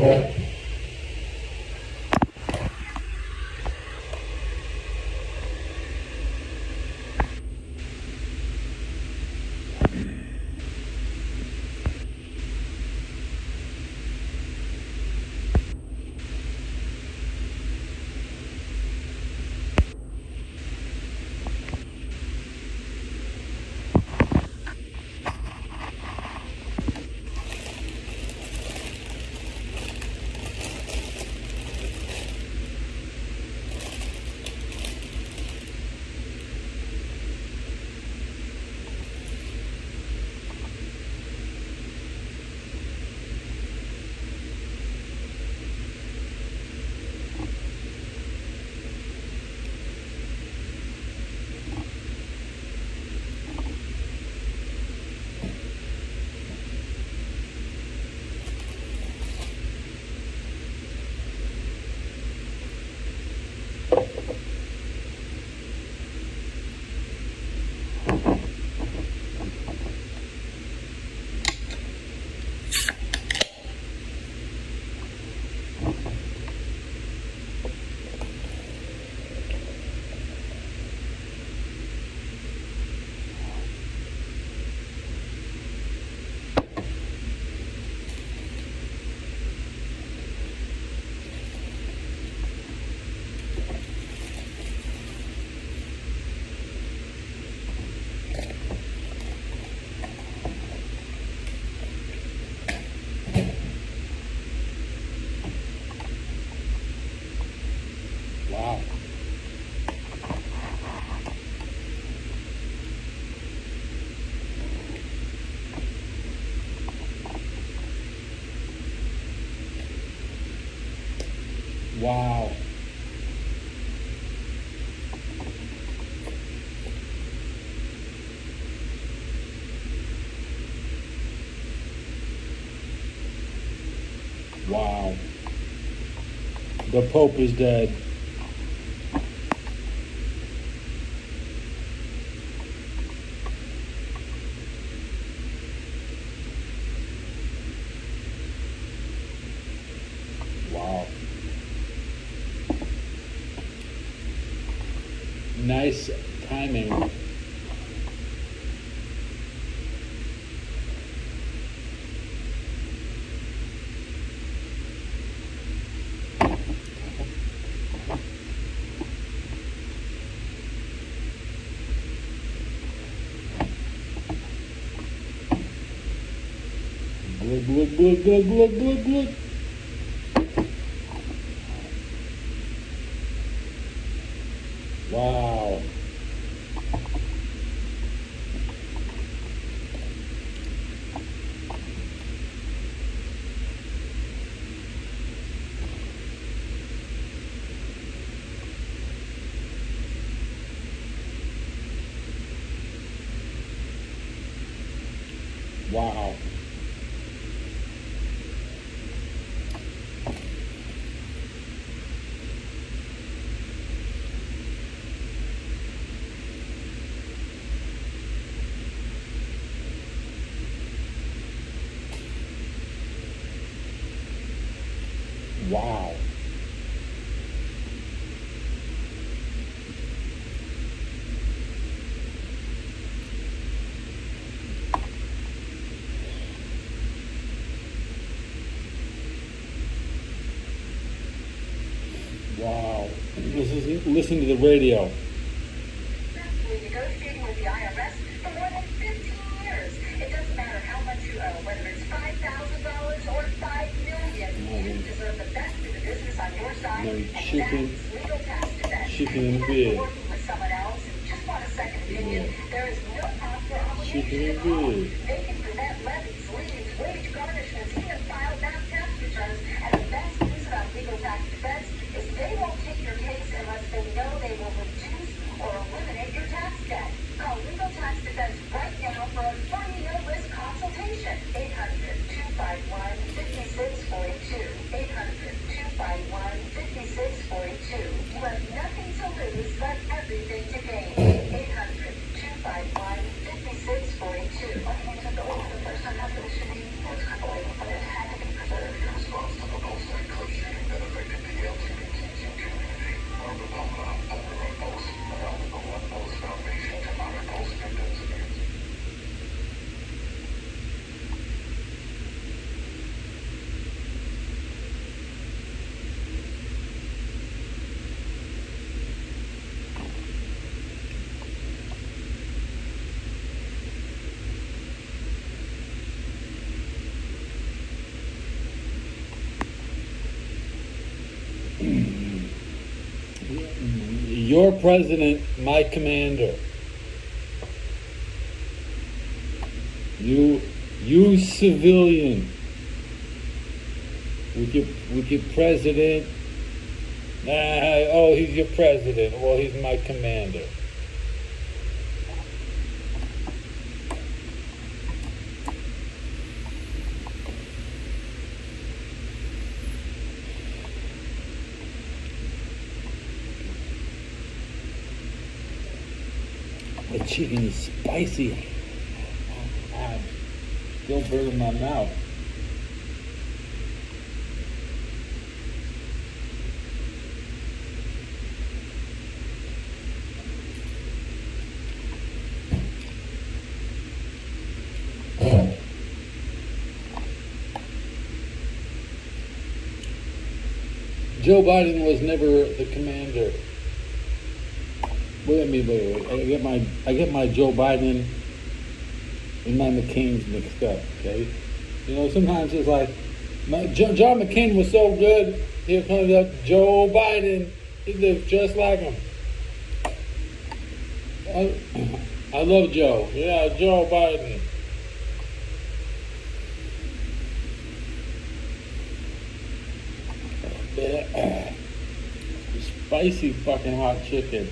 Wow. Wow. Wow. The Pope is dead. Wow. Nice timing. Glug, glug, glug, glug, glug, glug, glug. Wow. Wow. Wow. Wow. Listen to the radio. We're negotiating with the IRS for more than 15 years. It doesn't matter how much you owe, whether it's $5,000 or $5 million. You deserve the best in the business on your side. No, And shipping- that's legal tax defense. shipping and Even if bid. you're working with someone else and just want a second opinion, there is no cost or obligation Shipping and to call. bid. They can prevent levies, liens, wage garnishments, even file back tax returns. And the best news about legal tax defense is they won't take your case unless they know they will reduce or eliminate your tax debt. Call Legal Tax Defense right now for a free no-risk consultation. 800-251-5642. 800-251-5642. You have nothing to lose but everything to gain. 800-251-5642. Your president, my commander. You civilian. With your president. Oh, he's your president. Well, he's my commander. The chicken is spicy. I'm still burning my mouth. Joe Biden was never the commander. Wait. I get my Joe Biden and my McCain's mixed up. Okay, you know, sometimes it's like John McCain was so good. Here comes up Joe Biden. He looks just like him. I love Joe. Yeah, Joe Biden. Spicy fucking hot chicken.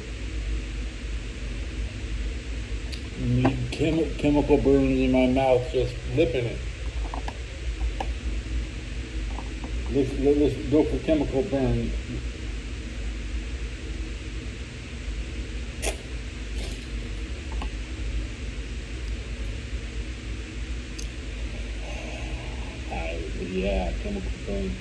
Chemical burns in my mouth just lipping it. Let's go for chemical burn. Yeah, chemical burn.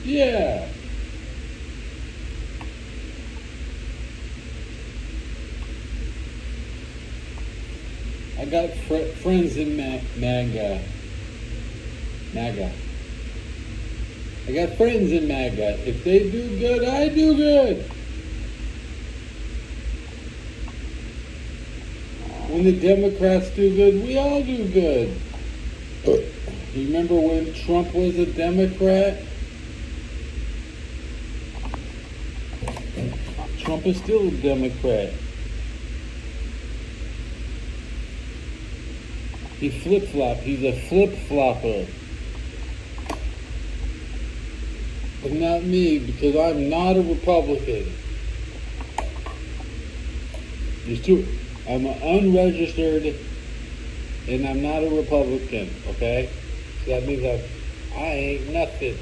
Yeah. I got friends in MAGA. I got friends in MAGA. If they do good, I do good. When the Democrats do good, we all do good. You remember when Trump was a Democrat? Trump is still a Democrat. He flip-flop. He's a flip-flopper. But not me, because I'm not a Republican. There's two. I'm an unregistered, and I'm not a Republican, okay? So that means I ain't nothing.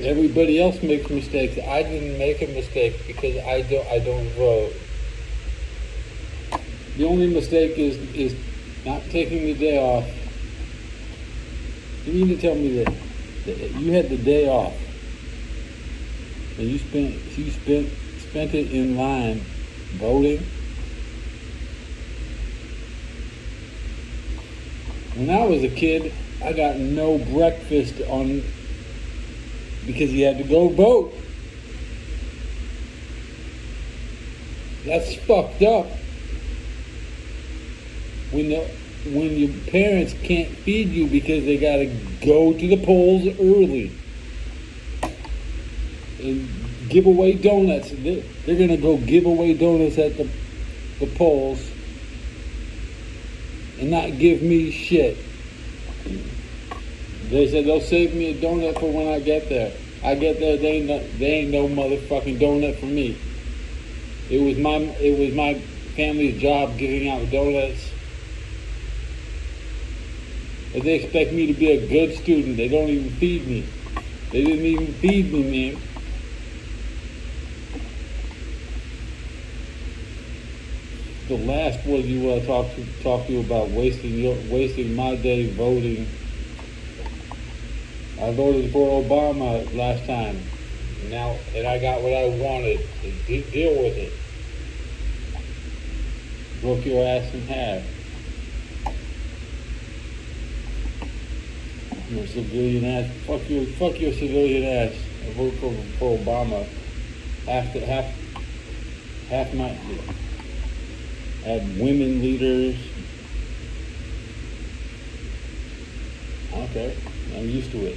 Everybody else makes mistakes. I didn't make a mistake because I don't vote. The only mistake is not taking the day off. You mean to tell me that you had the day off and you spent it in line voting? When I was a kid, I got no breakfast on because you had to go vote. That's fucked up. When your parents can't feed you because they gotta go to the polls early and give away donuts. They're gonna go give away donuts at the polls and not give me shit. They said they'll save me a donut for when I get there. I get there, they ain't no motherfucking donut for me. It was my family's job giving out donuts. But they expect me to be a good student. They don't even feed me. They didn't even feed me, man. the last one you talk to you about wasting my day voting. I voted for Obama last time. Now, and I got what I wanted. So deal with it. Broke your ass in half. You're a civilian ass. Fuck your civilian ass. I voted for Obama. Half my had women leaders. Okay, I'm used to it.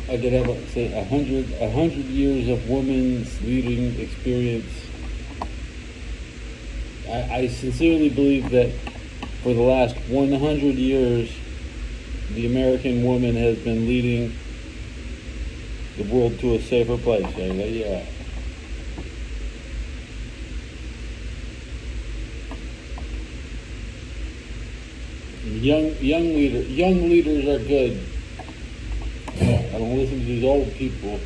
I could have say 100 years of women's leading experience. I sincerely believe that for the last 100 years, the American woman has been leading the world to a safer place. Yeah. Young leaders are good. I don't listen to these old people.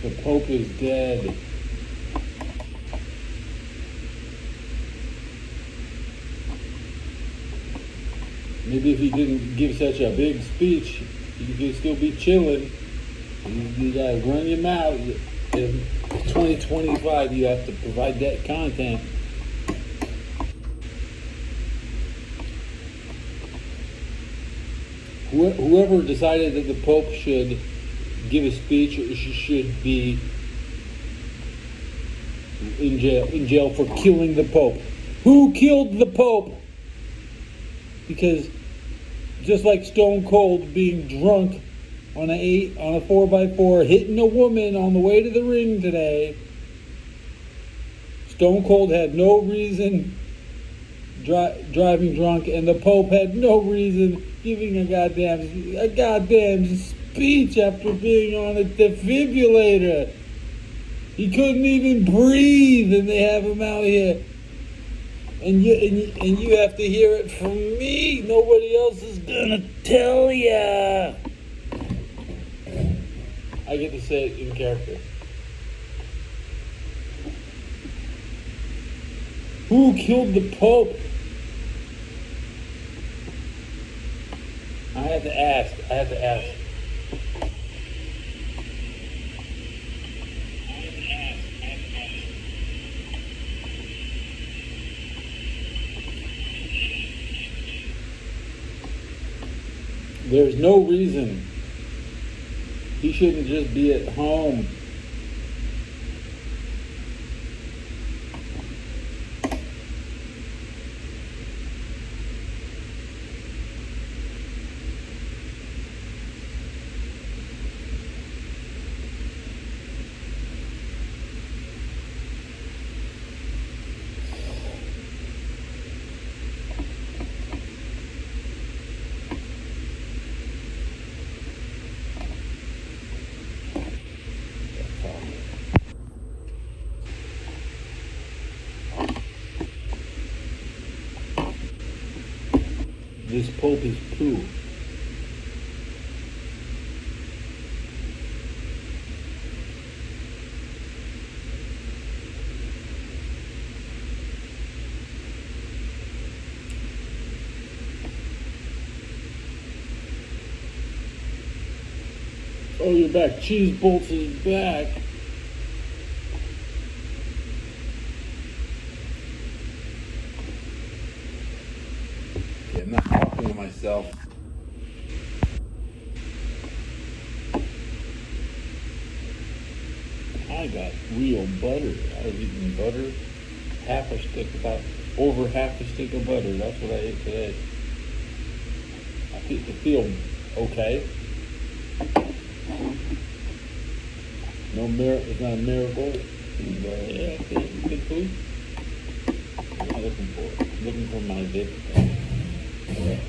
The Pope is dead. Maybe if he didn't give such a big speech, you could still be chilling. You gotta run your mouth. In 2025, you have to provide that content. Whoever decided that the Pope should give a speech should be in jail for killing the Pope. Who killed the Pope? Because just like Stone Cold being drunk on a 4x4 hitting a woman on the way to the ring today, Stone Cold had no reason driving drunk, and the Pope had no reason giving a goddamn speech after being on a defibrillator. He couldn't even breathe, and they have him out here. And you have to hear it from me. Nobody else is gonna tell ya. I get to say it in character. Who killed the Pope? I had to ask. There's no reason he shouldn't just be at home. This Pope is poo. Oh, you're back. Cheese Bolts is back. I'm not talking to myself. I got real butter. I was eating butter, over half a stick of butter. That's what I ate today. I feel okay. It's not a miracle. But yeah, it's good food. What am I looking for? I'm looking for my dip. Yeah.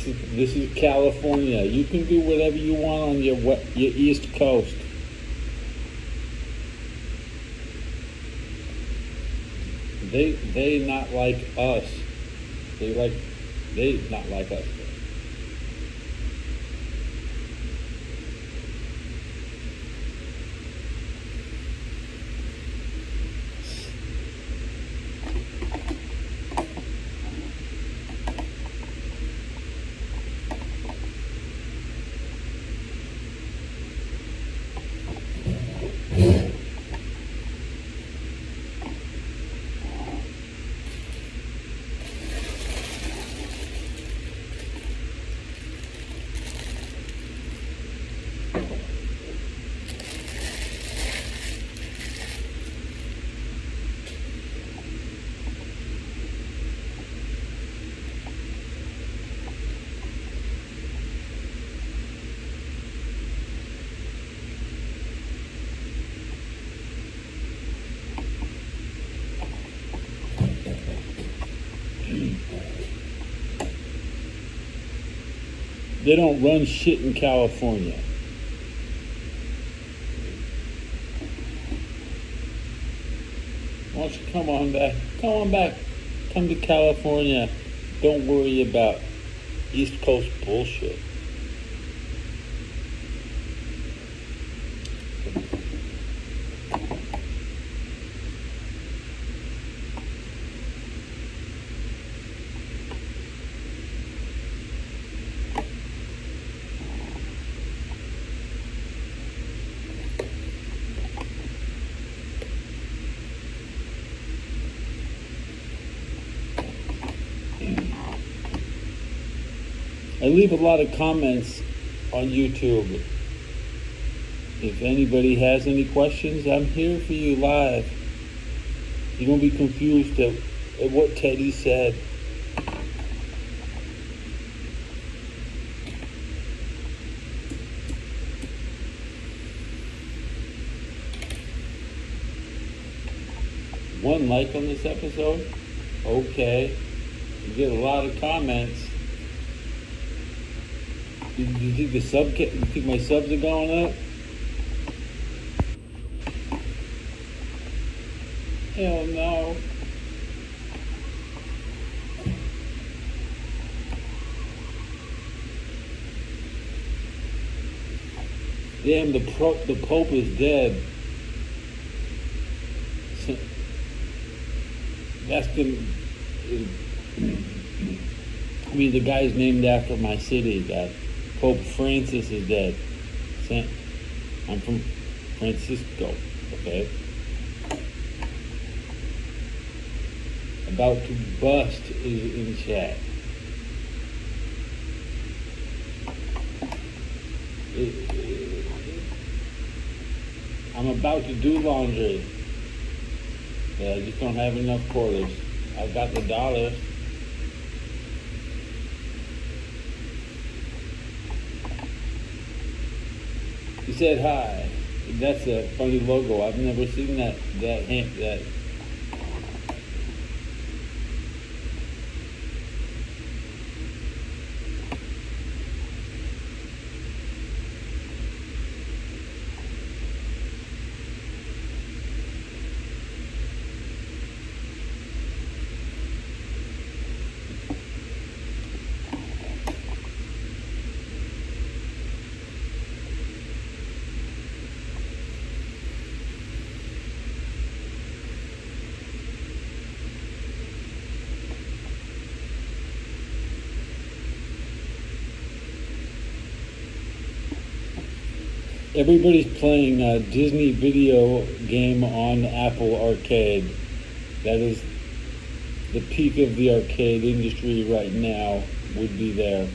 This is California. You can do whatever you want on your East Coast. They not like us. They not like us. They don't run shit in California. Why don't you come on back? Come on back. Come to California. Don't worry about East Coast bullshit. I leave a lot of comments on YouTube. If anybody has any questions, I'm here for you live. You don't be confused at what Teddy said. One like on this episode? Okay. You get a lot of comments. Do you think my subs are going up? Hell no. Damn, the Pope is dead. That's the. I mean, the guy's named after my city. That Pope Francis is dead. I'm from Francisco. Okay. About to bust is in chat. I'm about to do laundry. Yeah, I just don't have enough quarters. I've got the dollars. He said hi. That's a funny logo. I've never seen that. Everybody's playing a Disney video game on Apple Arcade. That is the peak of the arcade industry right now, would be there.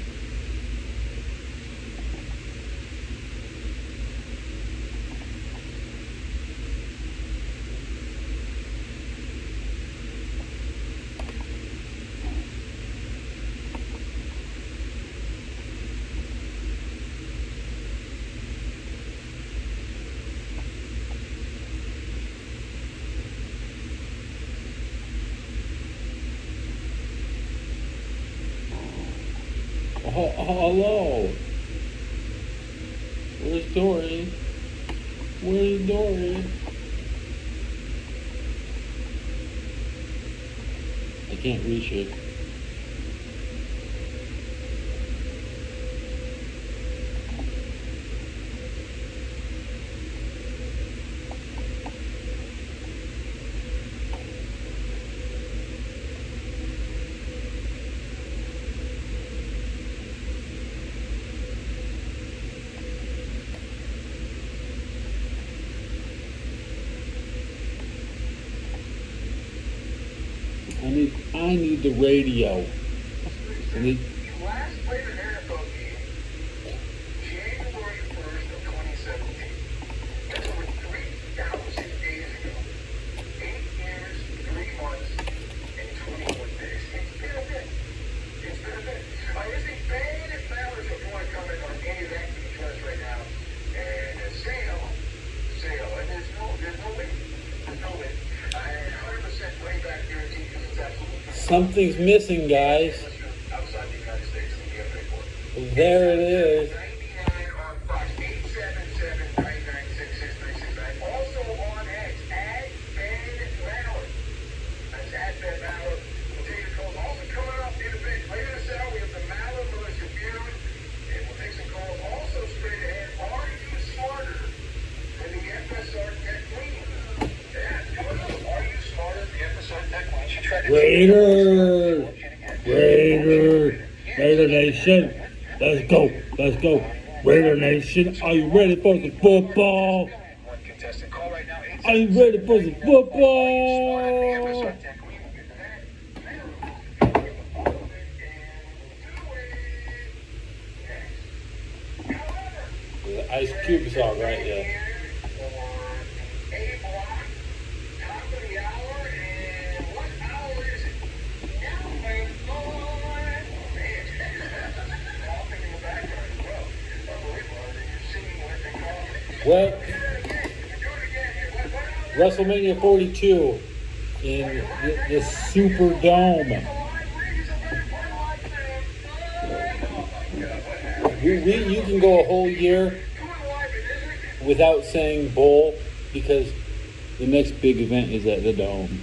Hello. Where's Dory? Where's Dory? I can't reach it. I need the radio. I need, Last played an NFL game January 1st of 2017. That's over 3,000 days ago. 8 years, 3 months, and 21 days. It's been a bit. It's been a bit. Is it bad if Mavericks are going to come in on any of that defense right now and sail? And there's no way. There's no way. I 100% money back guarantee because it's absolutely. something's missing, guys. Outside the United States in the FA Court. There it is. 99 on Fox, 877-996-6969. Also on X, @Ben Mallard. That's @Ben Mallard. We'll take your calls. Also coming up in a bit, later this hour, we have the Mallard Militia Feud, and we'll take some calls. Also straight ahead, are you smarter than the FSR Tech Queen? Yeah, are you smarter than the FSR Tech Queen? She tried to Raider Nation, let's go. Raider Nation, are you ready for the football? Are you ready for the football? The Ice Cube song, right? Yeah. Well, WrestleMania 42 in the Superdome. You can go a whole year without saying bowl because the next big event is at the Dome.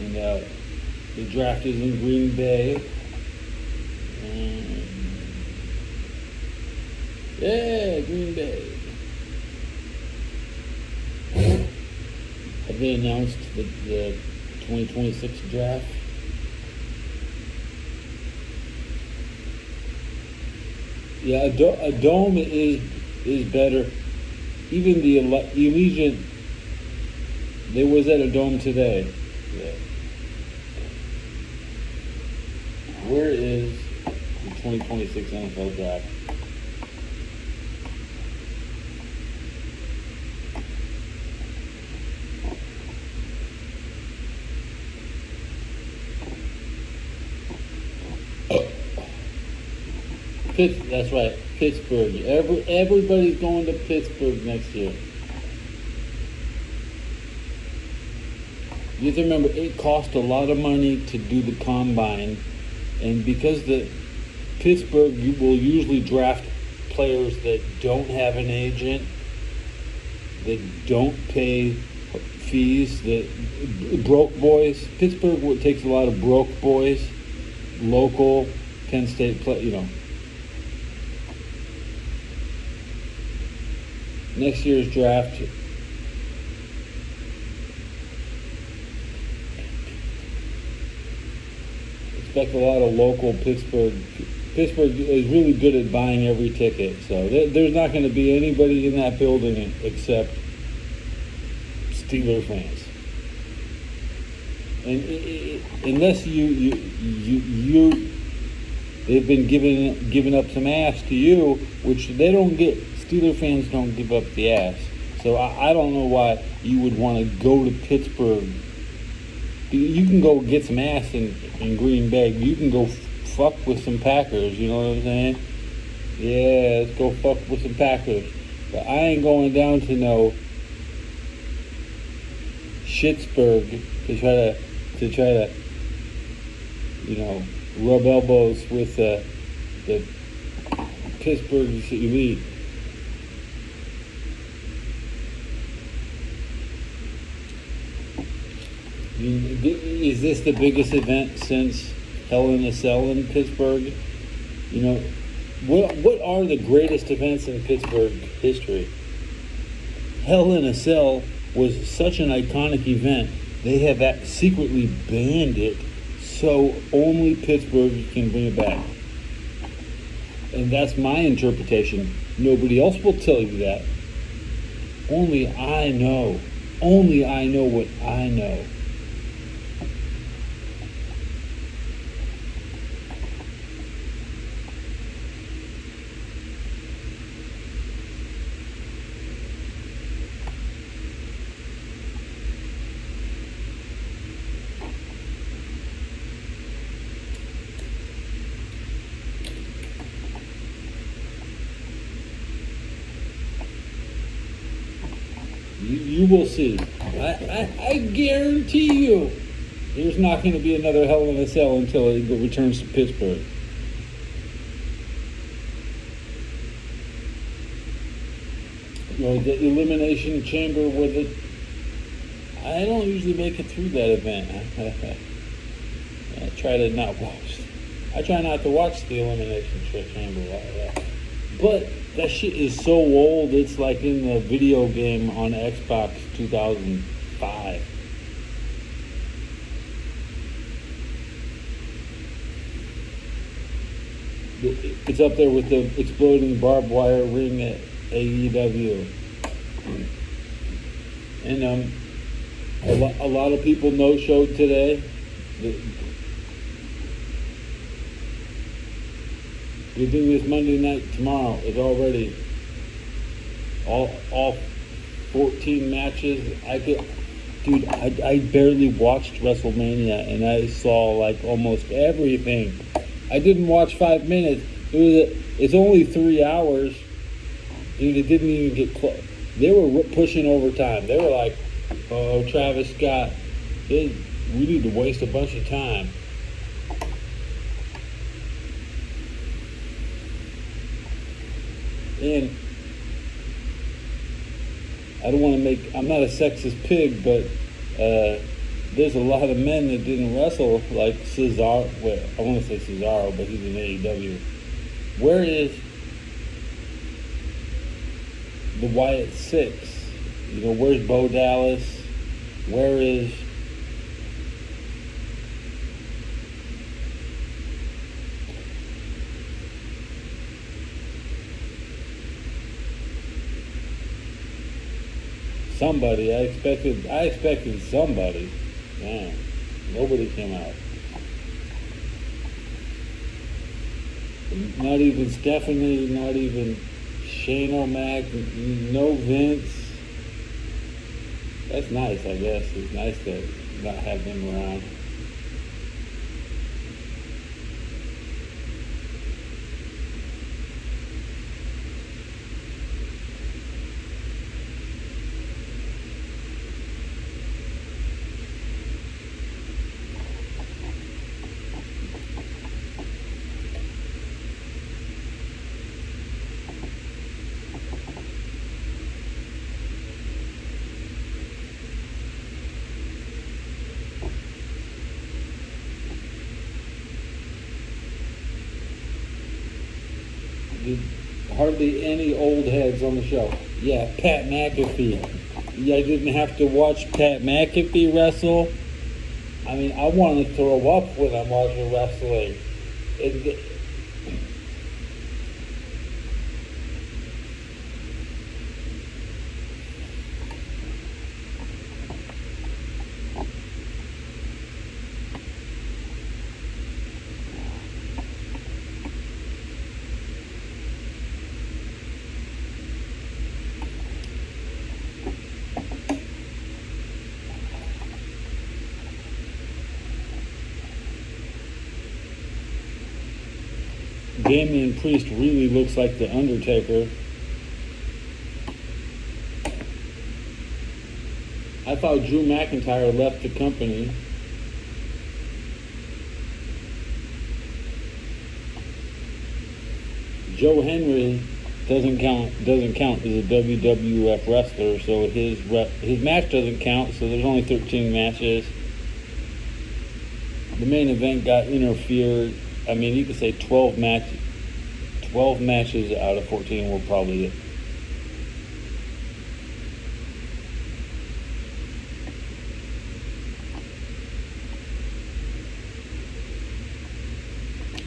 And the draft is in Green Bay. Yeah, Green Bay. Have they announced the 2026 draft? Yeah, a dome is better. Even the Allegiant, they was at a dome today. Yeah. Where is the 2026 NFL draft? That's right, Pittsburgh. Everybody's going to Pittsburgh next year. You have to remember, it cost a lot of money to do the combine, and because the Pittsburgh will usually draft players that don't have an agent, that don't pay fees, that broke boys. Pittsburgh takes a lot of broke boys, local Penn State play. Next year's draft, expect a lot of local Pittsburgh. Pittsburgh is really good at buying every ticket, so there's not going to be anybody in that building except Steelers fans. And unless they've been giving up some ass to you, which they don't get. Steeler fans don't give up the ass. So I don't know why you would want to go to Pittsburgh. You can go get some ass in Green Bay. You can go fuck with some Packers, you know what I'm saying? Yeah, let's go fuck with some Packers. But I ain't going down to no Schittsburg to try to rub elbows with the Pittsburgh's elite. I mean, is this the biggest event since Hell in a Cell in Pittsburgh? What are the greatest events in Pittsburgh history? Hell in a Cell was such an iconic event. They have secretly banned it, so only Pittsburgh can bring it back. And that's my interpretation. Nobody else will tell you that. Only I know. Only I know what I know. You will see. I guarantee you there's not going to be another Hell in a Cell until it returns to Pittsburgh. The Elimination Chamber I don't usually make it through that event. I try not to watch the Elimination Chamber. But that shit is so old, it's like in the video game on Xbox 2005. It's up there with the exploding barbed wire ring at AEW. And a lot of people no-showed today. We do this Monday night tomorrow. It's already all 14 matches. I barely watched WrestleMania and I saw like almost everything. I didn't watch 5 minutes. It's only 3 hours. And it didn't even get close. They were pushing overtime. They were like, "Oh, Travis Scott, we need to waste a bunch of time." And I'm not a sexist pig, but there's a lot of men that didn't wrestle, like Cesaro. Well, I want to say Cesaro, but he's in AEW. Where is the Wyatt Six? Where's Bo Dallas? Where is somebody? I expected somebody. Man, nobody came out. Not even Stephanie, not even Shane O'Mac, no Vince. That's nice, I guess. It's nice to not have them around. Hardly any old heads on the show. Yeah, Pat McAfee. I didn't have to watch Pat McAfee wrestle. I mean, I want to throw up when I'm watching wrestling. Damian Priest really looks like The Undertaker. I thought Drew McIntyre left the company. Joe Henry doesn't count as a WWF wrestler, so his match doesn't count. So there's only 13 matches. The main event got interfered. I mean, you could say 12 matches out of 14 were probably it.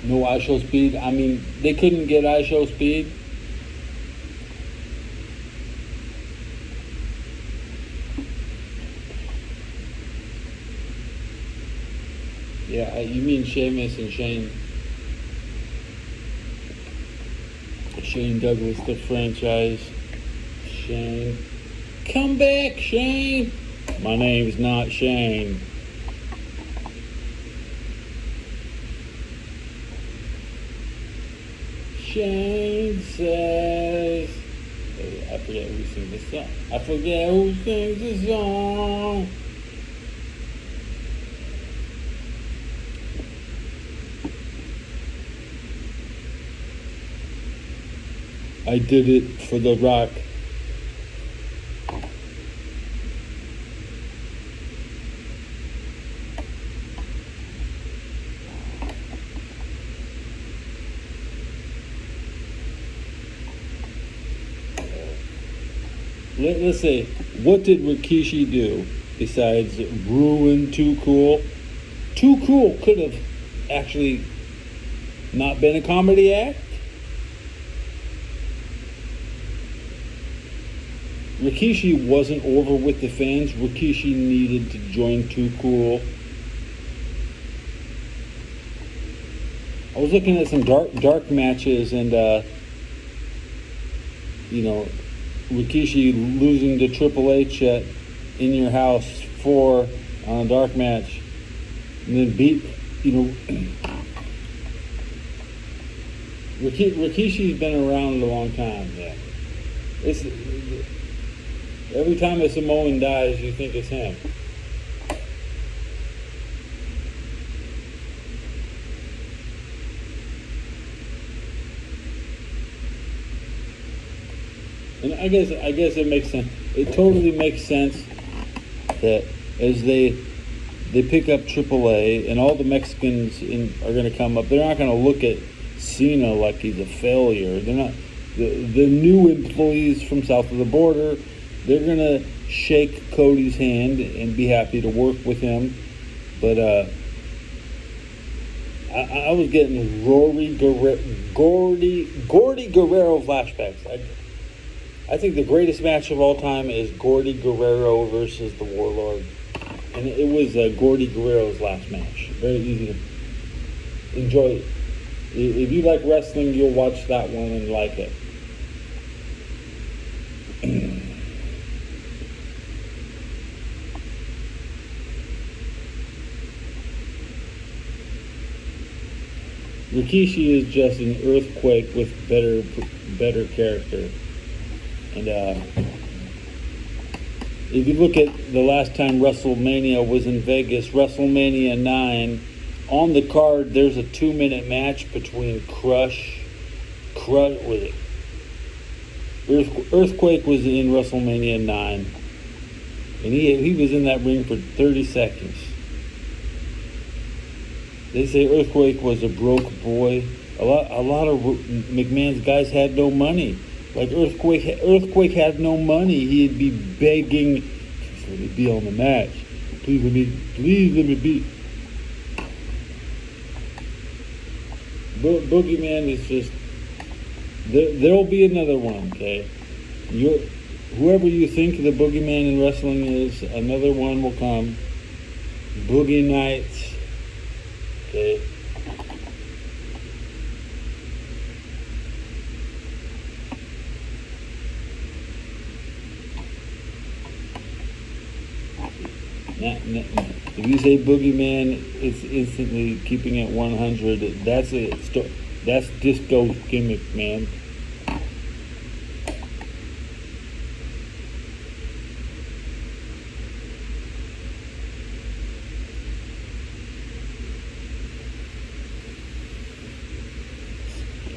No ISHO speed. I mean, they couldn't get ISHO speed. Yeah, you mean Sheamus and Shane Douglas, the franchise. Shane. Come back, Shane. My name's not Shane. Shane says, I forget who sings this song. I forget who sings this song. I did it for The Rock. Let's say, what did Rikishi do besides ruin Too Cool? Too Cool could have actually not been a comedy act. Rikishi wasn't over with the fans. Rikishi needed to join Too Cool. I was looking at some dark matches, and Rikishi losing to Triple H at In Your House 4 on a dark match, and then Rikishi's been around a long time. Yeah, it's every time a Samoan dies, you think it's him. And I guess it makes sense. It totally makes sense that as they pick up AAA and all the Mexicans are going to come up, they're not going to look at Cena like he's a failure. They're not. The new employees from south of the border, they're going to shake Cody's hand and be happy to work with him. But I was getting Gordy Guerrero flashbacks. I think the greatest match of all time is Gordy Guerrero versus the Warlord. And it was Gordy Guerrero's last match. Very easy to enjoy. If you like wrestling, you'll watch that one and like it. Rikishi is just an earthquake with better character. And if you look at the last time WrestleMania was in Vegas, WrestleMania 9, on the card there's a 2-minute match between Earthquake was in WrestleMania 9, and he was in that ring for 30 seconds. They say Earthquake was a broke boy. A lot of McMahon's guys had no money. Like Earthquake had no money. He'd be begging, "Please let me be on the match. Please let me be." Boogeyman is just. There'll be another one, okay? Whoever you think the Boogeyman in wrestling is, another one will come. Boogie Nights, okay? If you say Boogeyman, it's instantly keeping it 100. That's disco gimmick, man.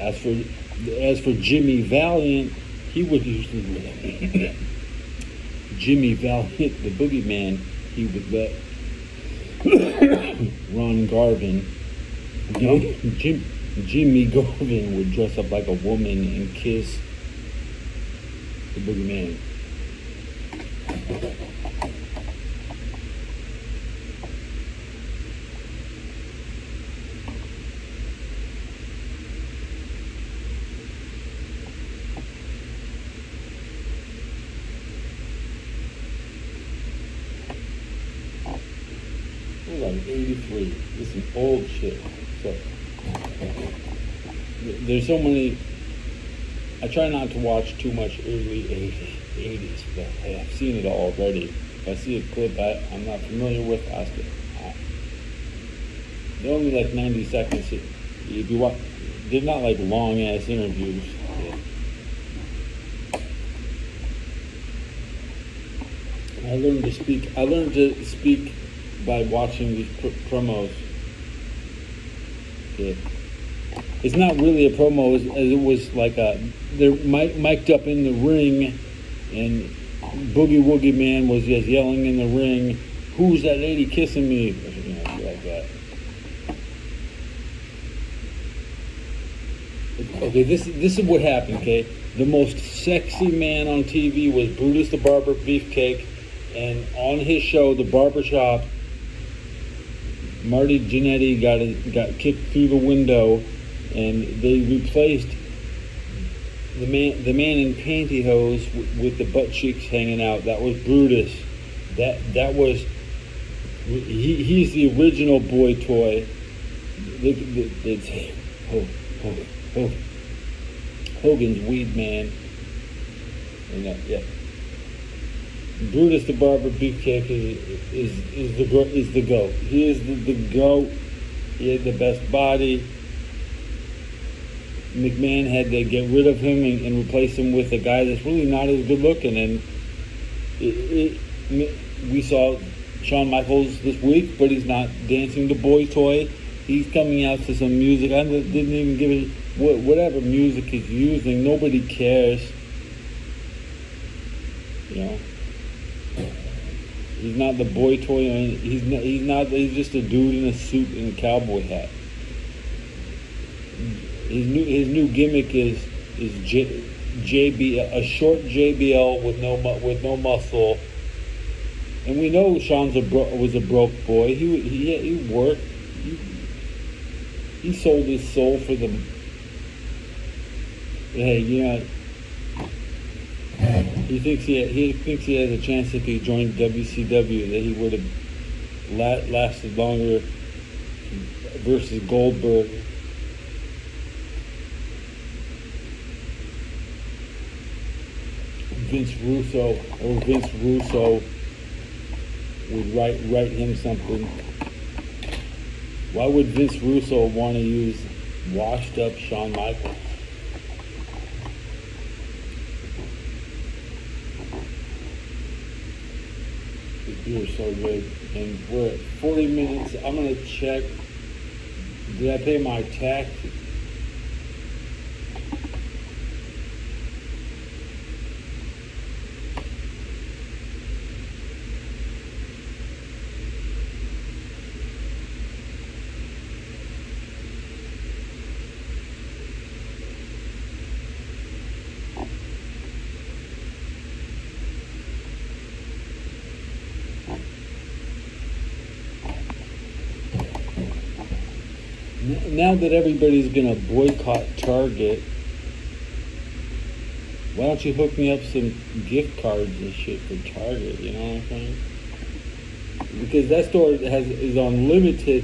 As for Jimmy Valiant, he would usually Jimmy Valiant, the boogeyman, he would let Ron Garvin, Jimmy Garvin would dress up like a woman and kiss the boogeyman. It was like 83. This is old shit. So there's so many. I try not to watch too much early 80s, but hey, I've seen it all already. If I see a clip I'm not familiar with, they're only like 90 seconds. If you watch, they're not like long ass interviews. Yeah. I learned to speak by watching these promos. Yeah. It's not really a promo, as it was like they're mic'd up in the ring, and Boogie Woogie Man was just yelling in the ring, "Who's that lady kissing me?" You know, like that. Okay, this is what happened. Okay, the most sexy man on TV was Brutus the Barber Beefcake, and on his show, The Barbershop, Marty Jannetty got kicked through the window, and they replaced the man in pantyhose with the butt cheeks hanging out. That was Brutus. That was he's the original boy toy. Hogan's Weed Man. And yeah. Brutus the Barber Beefcake is the GOAT. He is the GOAT. He had the best body. McMahon had to get rid of him and replace him with a guy that's really not as good looking. And we saw Shawn Michaels this week, but he's not dancing the boy toy. He's coming out to some music. I didn't even give it whatever music he's using. Nobody cares. You know. He's not the boy toy. He's just a dude in a suit and a cowboy hat. His new gimmick is JBL, a short JBL with no muscle. And we know Sean was a broke boy. He worked. He sold his soul for the. Hey, you know. He thinks he has a chance if he joined WCW that he would have lasted longer versus Goldberg. Vince Russo would write him something. Why would Vince Russo want to use washed up Shawn Michaels? You're so good. And we're at 40 minutes. I'm going to check. Did I pay my tax? Now that everybody's going to boycott Target, why don't you hook me up some gift cards and shit for Target, you know what I'm saying? Because that store is on limited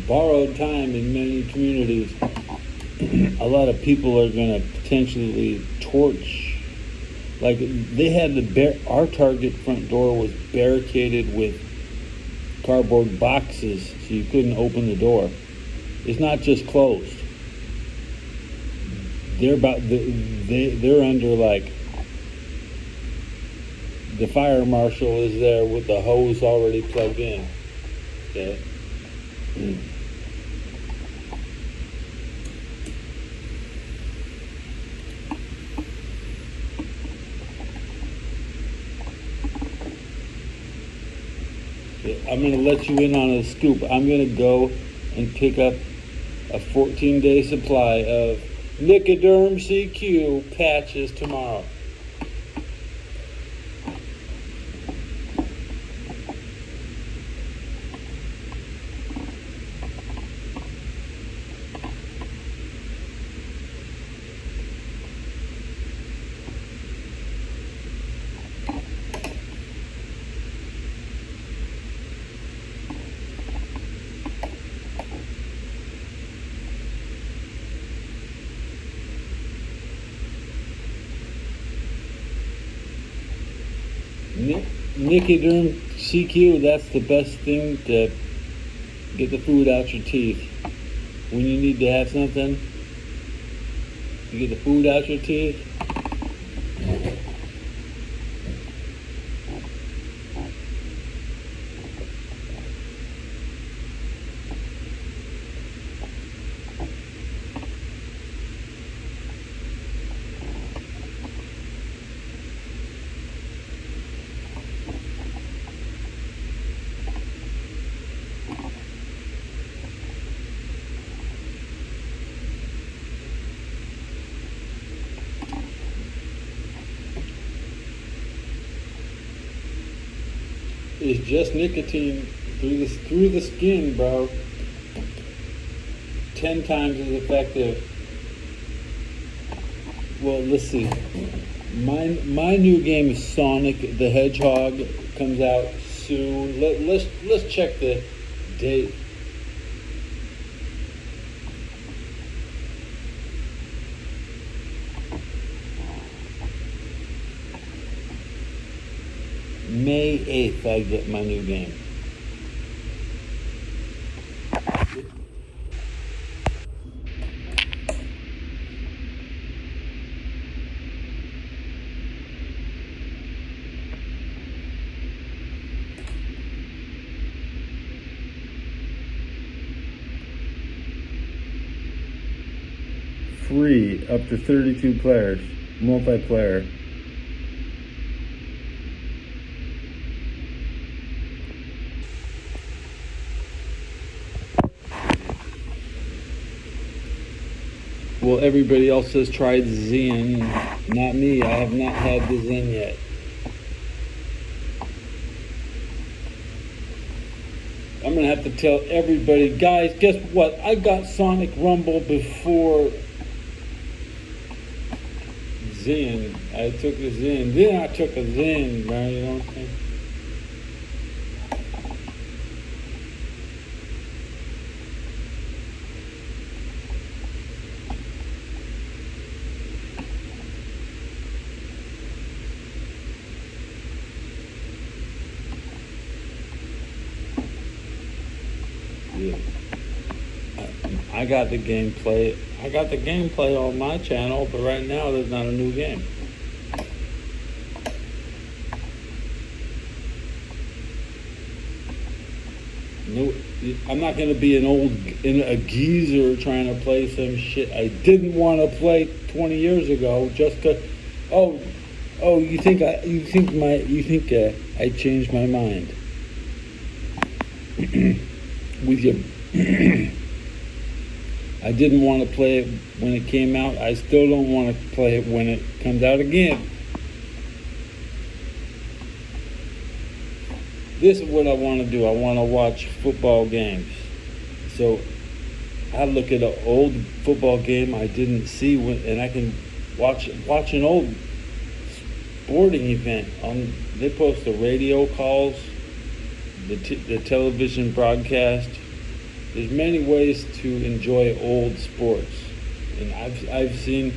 borrowed time in many communities. A lot of people are going to potentially torch. Like, they had our Target front door was barricaded with cardboard boxes so you couldn't open the door. It's not just closed. They're under, like, the fire marshal is there with the hose already plugged in. Okay. I'm gonna let you in on a scoop. I'm gonna go and pick up a 14-day supply of Nicoderm CQ patches tomorrow. Nicoderm CQ, that's the best thing to get the food out your teeth. When you need to have something, you get the food out your teeth. It's just nicotine through the skin, bro. 10 times as effective. Well, let's see. My new game is Sonic the Hedgehog. Comes out soon. Let's check the date. May 8th, I get my new game. Free, up to 32 players, multiplayer. Well, everybody else has tried Zen, not me. I have not had the Zen yet. I'm gonna have to tell everybody, guys, guess what? I got Sonic Rumble before Zen. I took a Zen, then I took a Zen, man, you know what I'm saying? Yeah. I got the gameplay. I got the gameplay on my channel, but right now there's not a new game. No, I'm not gonna be a geezer trying to play some shit I didn't want to play 20 years ago just cause. You think I changed my mind with you. I didn't want to play it when it came out. I still don't want to play it when it comes out again. This is what I want to do. I want to watch football games. So I look at an old football game I didn't see, and I can watch an old sporting event. They post the radio calls, the television broadcast. There's many ways to enjoy old sports, and I've seen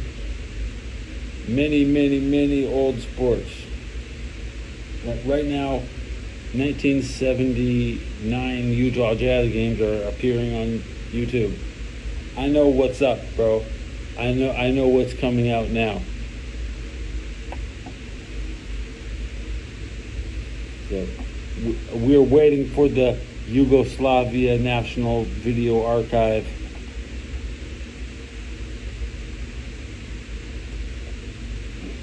many old sports. Right now, 1979 Utah Jazz games are appearing on YouTube. I know what's up, bro. I know what's coming out now. So we're waiting for the Yugoslavia National Video Archive.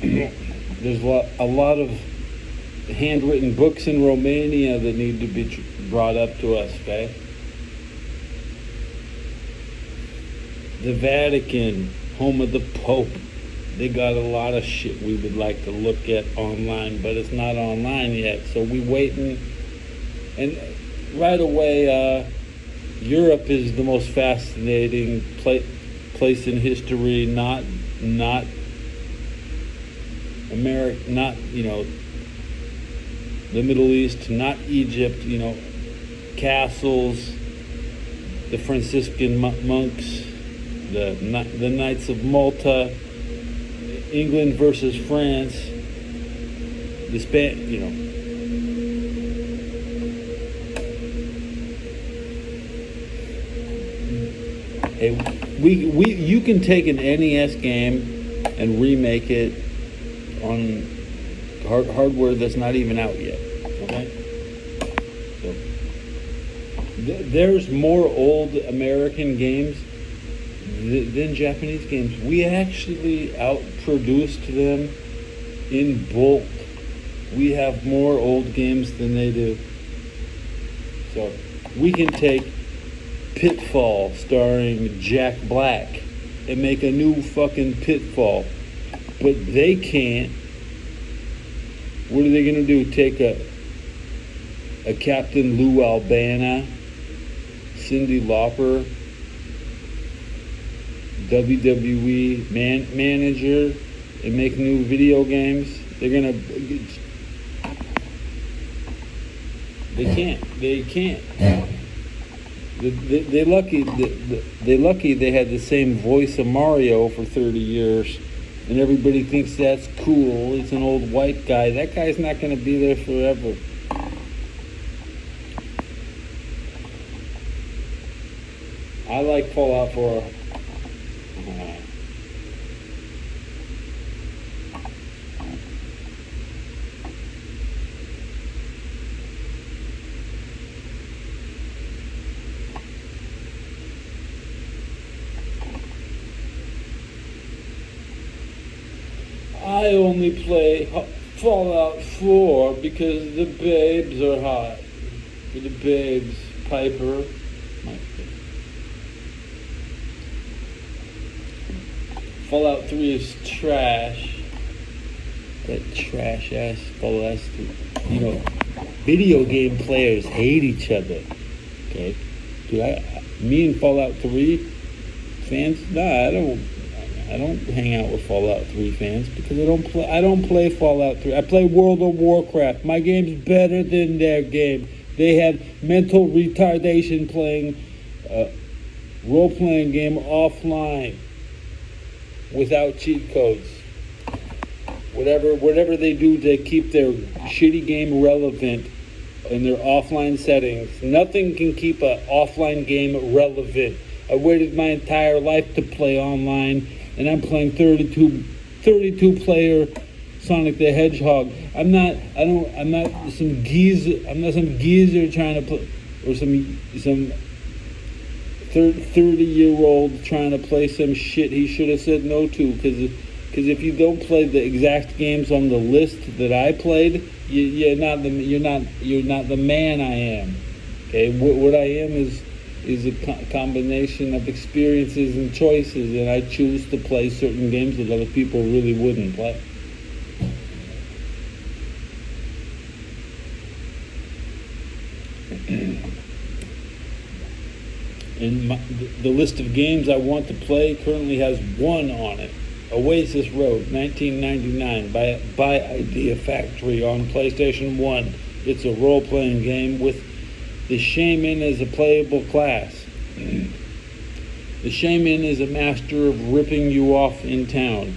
There's a lot of handwritten books in Romania that need to be brought up to us, okay? The Vatican, home of the Pope, they got a lot of shit we would like to look at online, but it's not online yet, so we waiting. And right away, Europe is the most fascinating place in history, not America, not, the Middle East, not Egypt, castles, the Franciscan monks, the Knights of Malta, England versus France, the you can take an NES game and remake it on hardware that's not even out yet. Okay, so there's more old American games than Japanese games. We actually outproduced them in bulk. We have more old games than they do. So we can take Pitfall starring Jack Black and make a new fucking Pitfall, but they can't. What are they gonna do? Take a Captain Lou Albano, Cyndi Lauper, WWE manager, and make new video games? They're gonna. They can't. They're lucky. They're lucky they had the same voice of Mario for 30 years, and everybody thinks that's cool. It's an old white guy. That guy's not going to be there forever. I like Fallout 4. I only play Fallout 4 because the babes are hot. The babes, Piper. Fallout 3 is trash. That trash ass Fallout 3. Video game players hate each other. Okay? Dude, me and Fallout 3 fans, I don't hang out with Fallout 3 fans because I don't play Fallout 3. I play World of Warcraft. My game's better than their game. They have mental retardation playing a role-playing game offline without cheat codes. Whatever they do to keep their shitty game relevant in their offline settings. Nothing can keep an offline game relevant. I waited my entire life to play online, and I'm playing 32 player Sonic the Hedgehog. I'm not some geezer trying to play, or some 30-year-old trying to play some shit he should have said no to, because if you don't play the exact games on the list that I played, you're not the man I am. Okay, what I am is a combination of experiences and choices, and I choose to play certain games that other people really wouldn't play. And the list of games I want to play currently has one on it. Oasis Road, 1999, by Idea Factory on PlayStation 1. It's a role-playing game with the shaman as a playable class. The shaman is a master of ripping you off in town.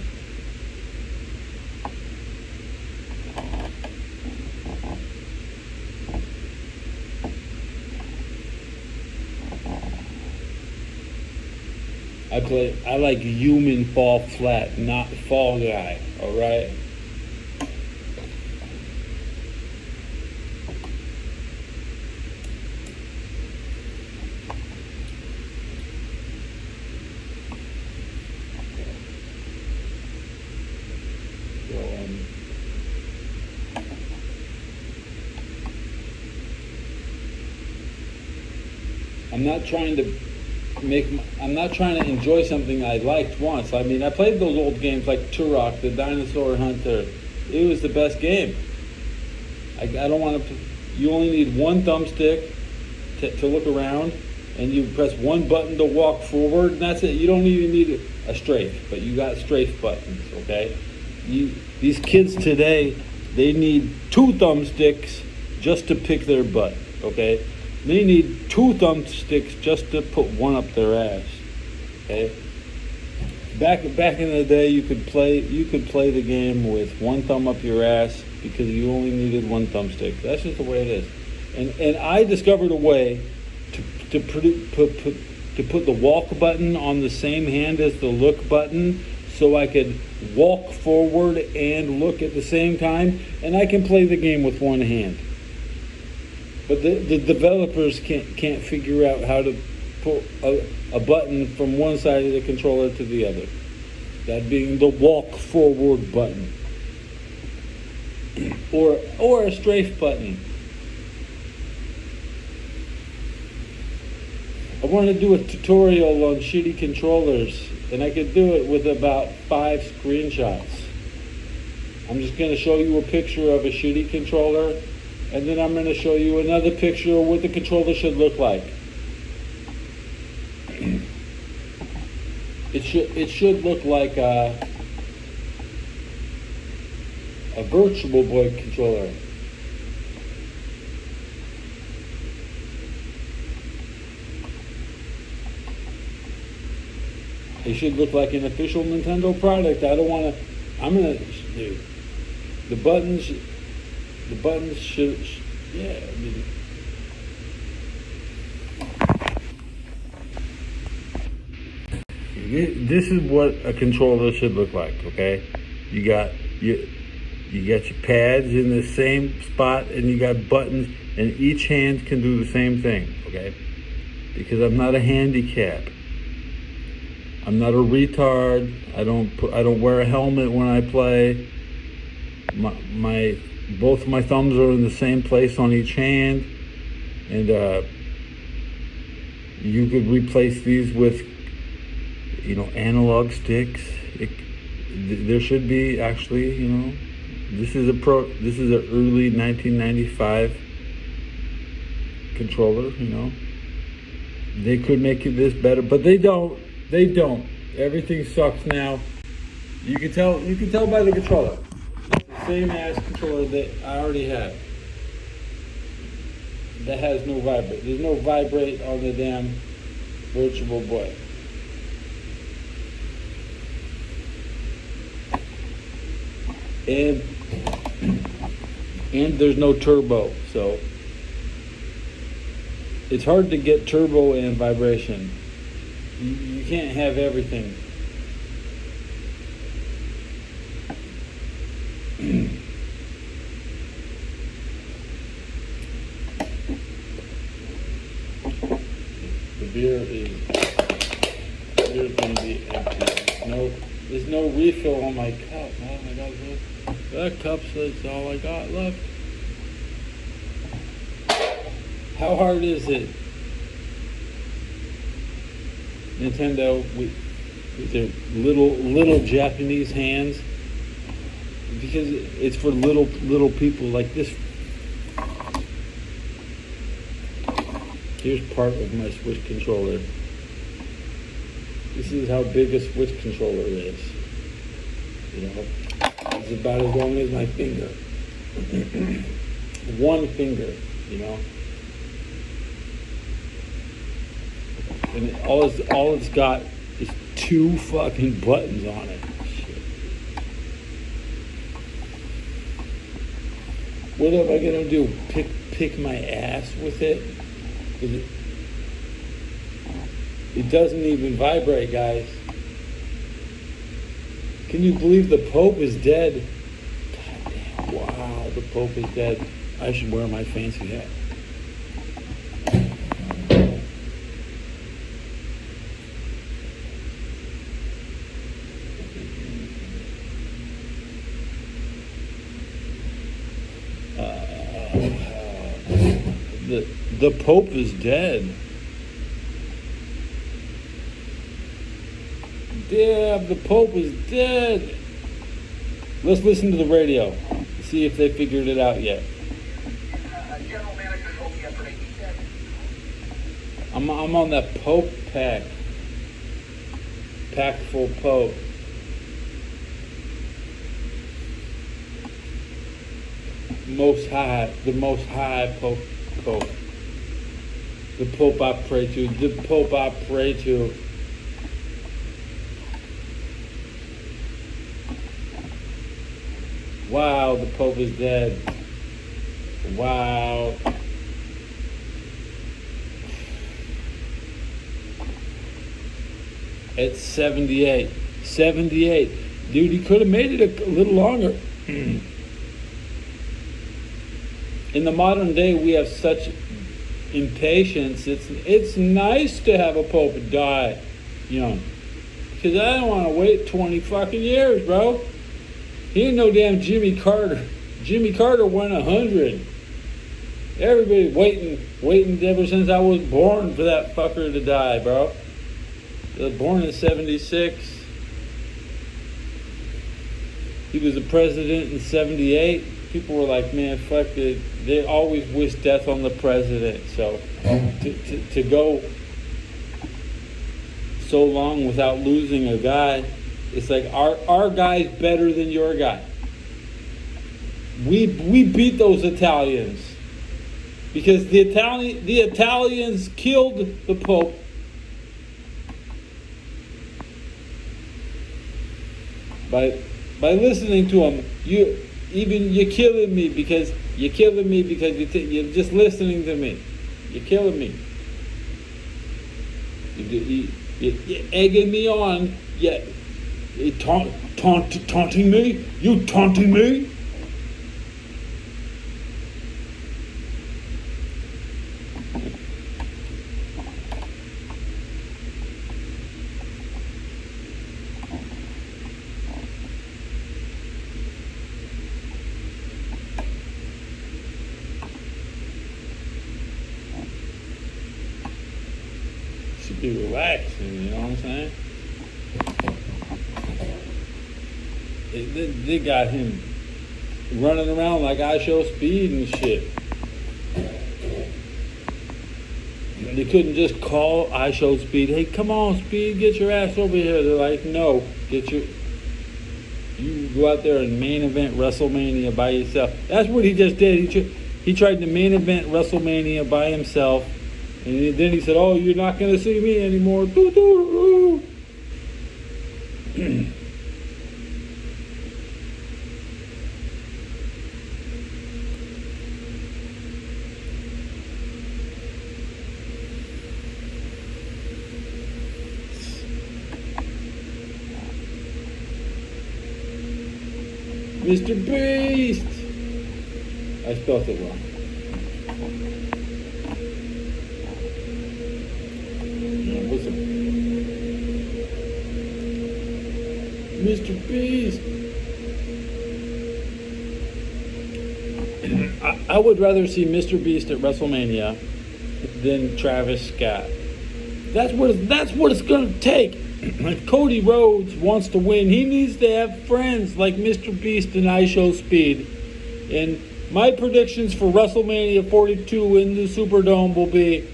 I like human Fall Flat, not Fall Guy, alright? I'm not trying to I'm not trying to enjoy something I liked once. I mean, I played those old games like Turok, the Dinosaur Hunter. It was the best game. I don't want to. You only need one thumbstick to look around, and you press one button to walk forward, and that's it. You don't even need a strafe, but you got strafe buttons, okay? These kids today, they need two thumbsticks just to pick their butt, okay? They need two thumbsticks just to put one up their ass, okay? Back in the day, you could play the game with one thumb up your ass because you only needed one thumbstick. That's just the way it is. And I discovered a way to put the walk button on the same hand as the look button, so I could walk forward and look at the same time, and I can play the game with one hand. But the developers can't figure out how to put a button from one side of the controller to the other. That being the walk forward button. Or a strafe button. I want to do a tutorial on shitty controllers, and I could do it with about 5 screenshots. I'm just going to show you a picture of a shitty controller, and then I'm going to show you another picture of what the controller should look like. It should look like a Virtual Boy controller. It should look like an official Nintendo product. I don't want to. Dude, the buttons should. Yeah. I mean, this is what a controller should look like. Okay, you got your pads in the same spot, and you got buttons, and each hand can do the same thing. Okay, because I'm not a handicap. I'm not a retard. I don't wear a helmet when I play. Both my thumbs are in the same place on each hand, and you could replace these with, analog sticks. There should be actually, this is an early 1995 controller. They could make this better, but they don't. They don't. Everything sucks now. You can tell by the controller. It's the same ass controller that I already had. That has no vibrate. There's no vibrate on the damn Virtual Boy. And there's no turbo, so it's hard to get turbo and vibration. You can't have everything. The beer is going to be empty. There's no refill on my cup. Oh my God, that cup's that's all I got left. How hard is it? Nintendo with their little Japanese hands, because it's for little people like this. Here's part of my Switch controller. This is how big a Switch controller is. It's about as long as my finger. One finger, And all it's got is 2 fucking buttons on it. Shit. What am I gonna do? Pick my ass with it? It doesn't even vibrate, guys. Can you believe the Pope is dead? God damn! Wow, the Pope is dead. I should wear my fancy hat. The Pope is dead. Damn, the Pope is dead. Let's listen to the radio. See if they figured it out yet. General manager told me yesterday, he said, I'm on that Pope pack. Pack full Pope. The most high Pope. The Pope I pray to. The Pope I pray to. Wow, the Pope is dead. Wow. It's 78. 78. Dude, he could have made it a little longer. In the modern day, we have such impatience. It's nice to have a pope die young. Because I don't want to wait 20 fucking years, bro. He ain't no damn Jimmy Carter. Jimmy Carter went 100. Everybody's waiting ever since I was born for that fucker to die, bro. I was born in 76. He was the president in 78. People were like, man, fuck it. They always wish death on the president. So to go so long without losing a guy, it's like our guy's better than your guy. We beat those Italians because the Italians killed the Pope. By listening to him, you're killing me because you're just listening to me. You're killing me. You're egging me on. You're taunting me. You taunting me. Should be relaxing, you know what I'm saying? They got him running around like I Show Speed and shit. They couldn't just call I Show Speed, hey, come on, Speed, get your ass over here. They're like, no, you go out there and main event WrestleMania by yourself. That's what he just did. He tried to main event WrestleMania by himself. And then he said, oh, you're not going to see me anymore. Mr. Beast! I spelled it wrong. Mr. Beast. I would rather see Mr. Beast at WrestleMania than Travis Scott. That's what it's gonna take. If Cody Rhodes wants to win, he needs to have friends like Mr. Beast and I Show Speed. And my predictions for WrestleMania 42 in the Superdome will be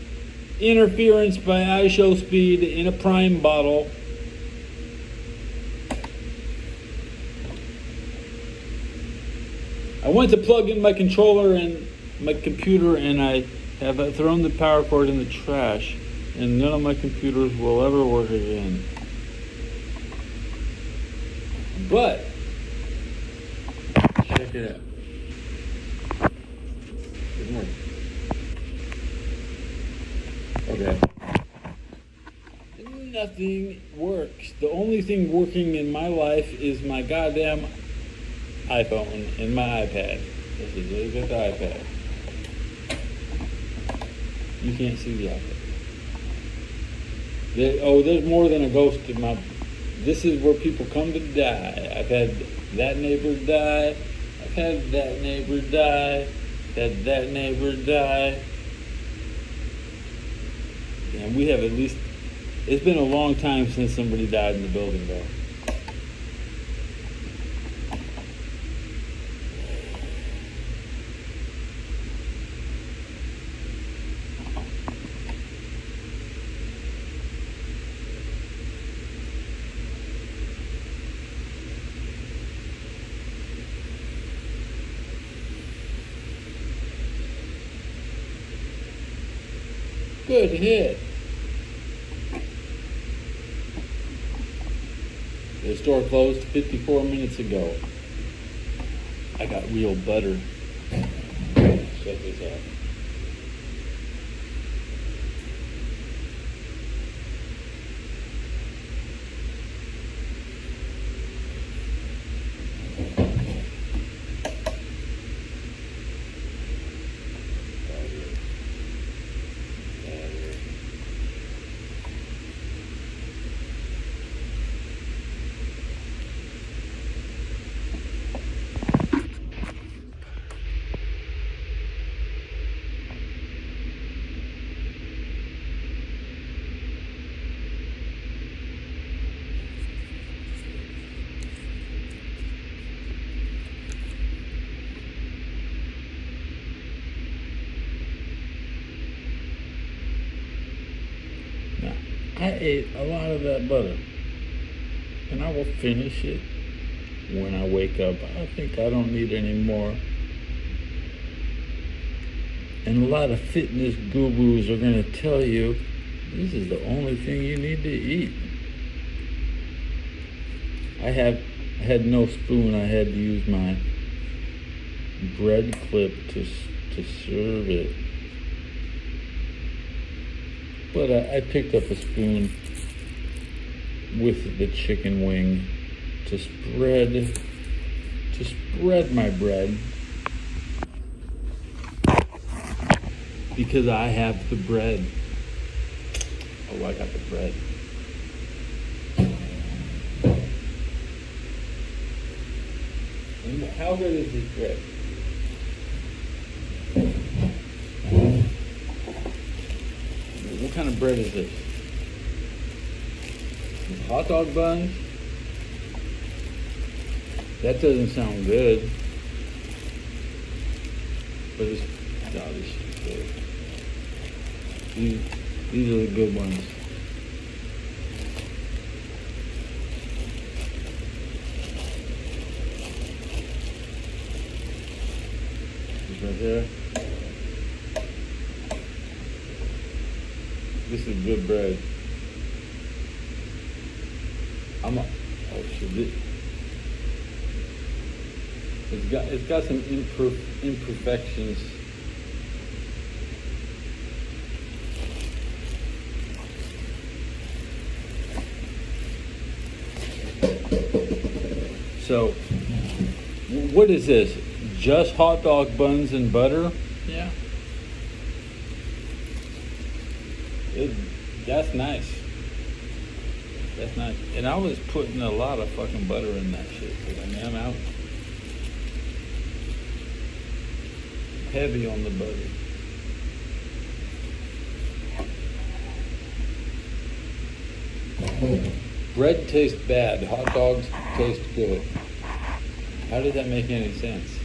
interference by I Show Speed in a Prime bottle. I went to plug in my controller and my computer, and I have thrown the power cord in the trash, and none of my computers will ever work again. But check it out. Good morning. Okay. Nothing works. The only thing working in my life is my goddamn iPhone and my iPad. This is really good, the iPad. You can't see the iPad. There's more than a ghost in my... This is where people come to die. I've had that neighbor die. I've had that neighbor die. Had that neighbor die. And we have at least It's been a long time since somebody died in the building, though. Good hit. The store closed 54 minutes ago. I got real butter. Check this out. I ate a lot of that butter, and I will finish it when I wake up. I think I don't need any more. And a lot of fitness gurus are going to tell you this is the only thing you need to eat. I had no spoon. I had to use my bread clip to serve it. But I picked up a spoon with the chicken wing to spread my bread, because I have the bread. Oh, I got the bread. And how good is this bread? What kind of bread is this? Hot dog buns? That doesn't sound good. But it's, oh, this is good. These are the good ones. This right there. This is good bread. Oh shit! It's got some imperfections. So, what is this? Just hot dog buns and butter? Yeah. That's nice. That's nice. And I was putting a lot of fucking butter in that shit. I mean, I'm out heavy on the butter. Bread tastes bad. Hot dogs taste good. How did that make any sense?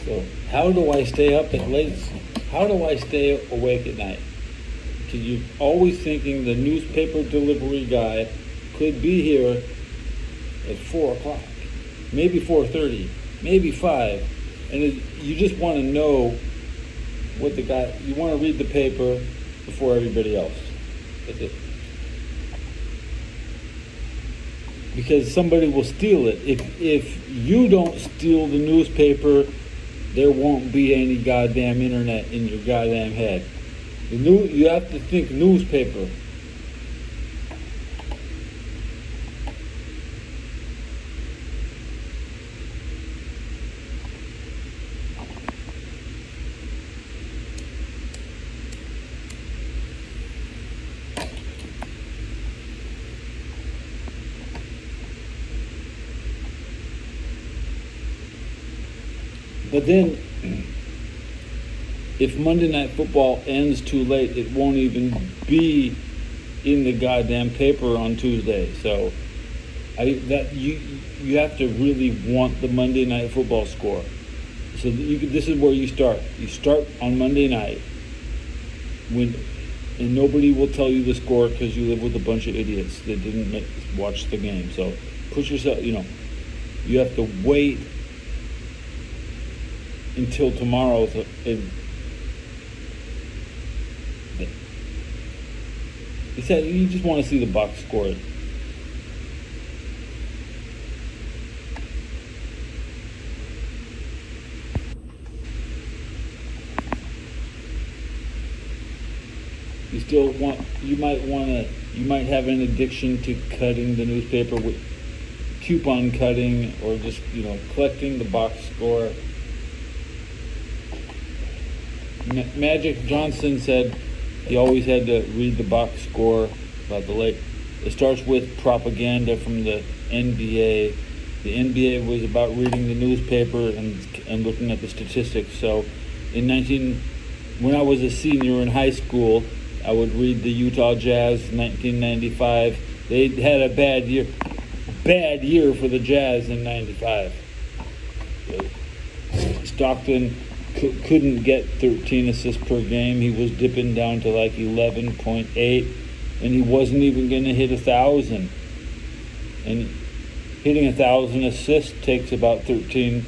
So how do I stay up at late? How do I stay awake at night? because you're always thinking the newspaper delivery guy could be here at 4 o'clock, maybe 4:30, maybe 5, and you just want to know what the guy. You want to read the paper before everybody else. That's it. Because somebody will steal it. If you don't steal the newspaper, there won't be any goddamn internet in your goddamn head. You have to think newspaper. But then, if Monday Night Football ends too late, it won't even be in the goddamn paper on Tuesday. So, you have to really want the Monday Night Football score. So this is where you start. You start on Monday night, and nobody will tell you the score because you live with a bunch of idiots that didn't watch the game. So put yourself. You have to wait until tomorrow. He said you just want to see the Bucs score it. You might have an addiction to cutting the newspaper with coupon cutting, or just collecting the box score. Magic Johnson said he always had to read the box score about the late. It starts with propaganda from the NBA. The NBA was about reading the newspaper and looking at the statistics. So when I was a senior in high school, I would read the Utah Jazz 1995. They had a bad year for the Jazz in 95. Stockton couldn't get 13 assists per game. He was dipping down to like 11.8, and he wasn't even going to hit 1,000. And hitting 1,000 assists takes about 13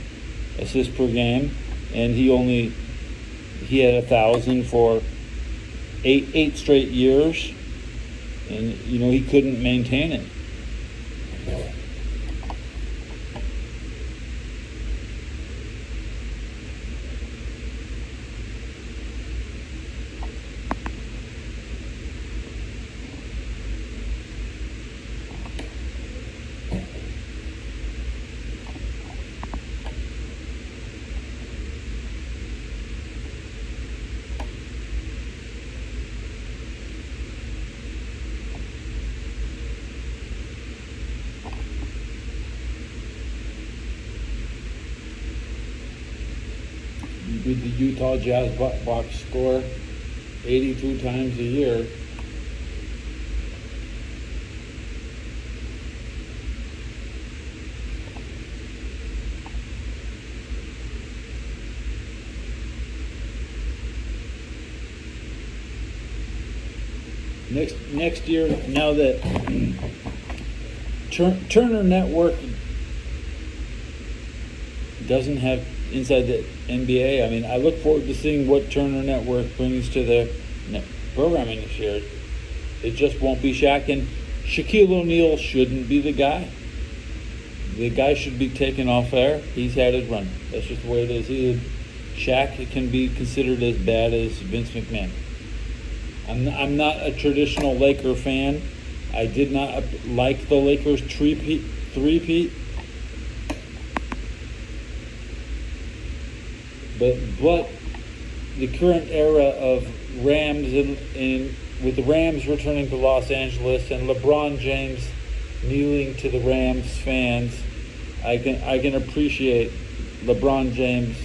assists per game, and he had 1,000 for eight straight years, and he couldn't maintain it. With the Utah Jazz box score 82 times a year. Next year, now that Turner Network doesn't have inside the NBA, I look forward to seeing what Turner Network brings to their programming this year. It just won't be Shaq, and Shaquille O'Neal shouldn't be the guy. The guy should be taken off air. He's had his run. That's just the way it is. Shaq can be considered as bad as Vince McMahon. I'm not a traditional Laker fan. I did not like the Lakers three-peat. But the current era of Rams and with the Rams returning to Los Angeles and LeBron James kneeling to the Rams fans, I can appreciate LeBron James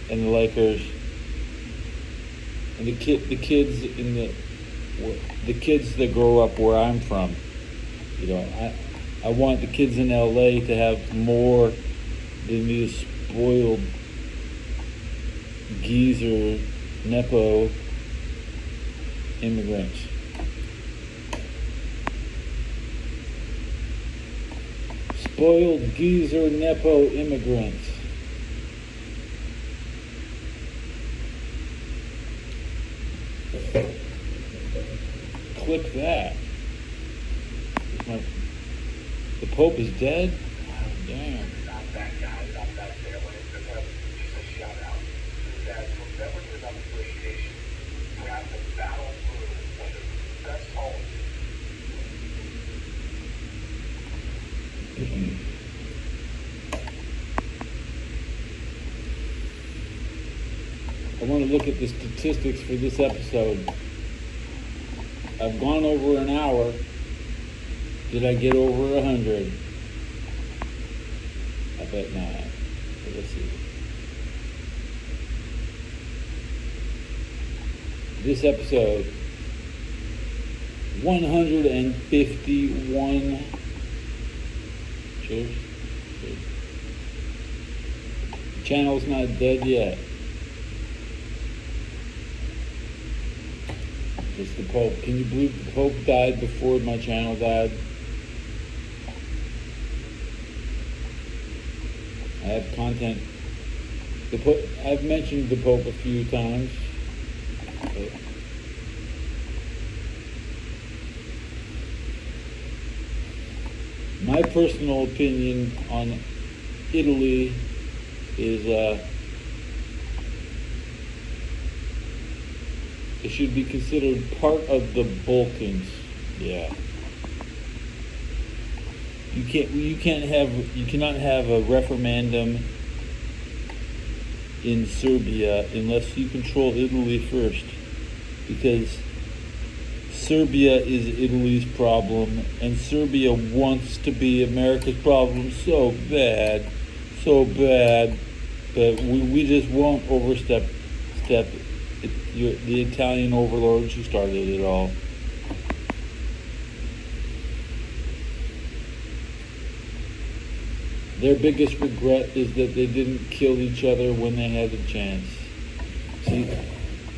and the Lakers and the kids that grow up where I'm from. I want the kids in LA to have more than these spoiled geezer, nepo immigrants. Spoiled geezer Nepo immigrants. Click that. The Pope is dead? Damn. Not that guy, not that family. Just a shout out. That from memory without appreciation, you have to battle through one of the best homes. I want to look at the statistics for this episode. I've gone over an hour. Did I get over 100? I bet not. But let's see. This episode, 151. Cheers. Channel's not dead yet. It's the Pope. Can you believe the Pope died before my channel died? I have content. The Pope, I've mentioned the Pope a few times. Okay. My personal opinion on Italy is it should be considered part of the Balkans. Yeah. You cannot have a referendum in Serbia unless you control Italy first, because Serbia is Italy's problem, and Serbia wants to be America's problem so bad, but we just won't overstep the Italian overlords who started it all. Their biggest regret is that they didn't kill each other when they had the chance. See,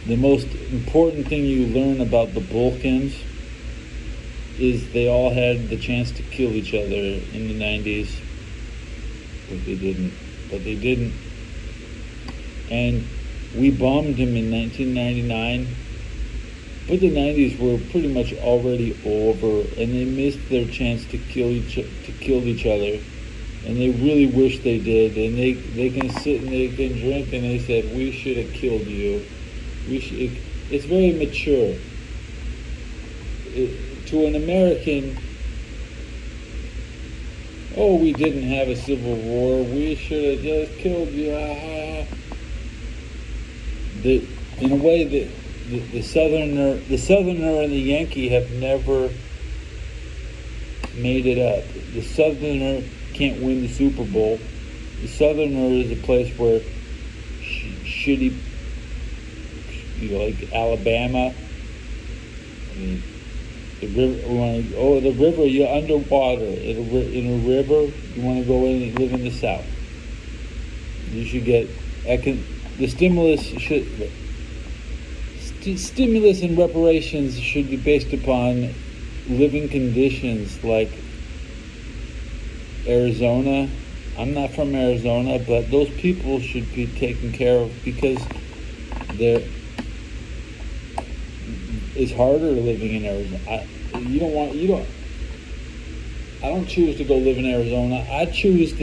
the most important thing you learn about the Balkans is they all had the chance to kill each other in the 90s, but they didn't. And we bombed them in 1999, but the 90s were pretty much already over, and they missed their chance to kill each other, and they really wish they did. And they can sit and they can drink, and they said, we should have killed you. It's very mature. To an American, oh, we didn't have a civil war, we should have just killed you. In a way, the Southerner and the Yankee have never made it up. The Southerner can't win the Super Bowl. The Southerner is a place where shitty, like Alabama. I mean, the river. You're underwater in a river. You want to go in and live in the South. You should get the stimulus and reparations should be based upon living conditions like Arizona. I'm not from Arizona, but those people should be taken care of, because it's harder living in Arizona. I don't choose to go live in Arizona. I chose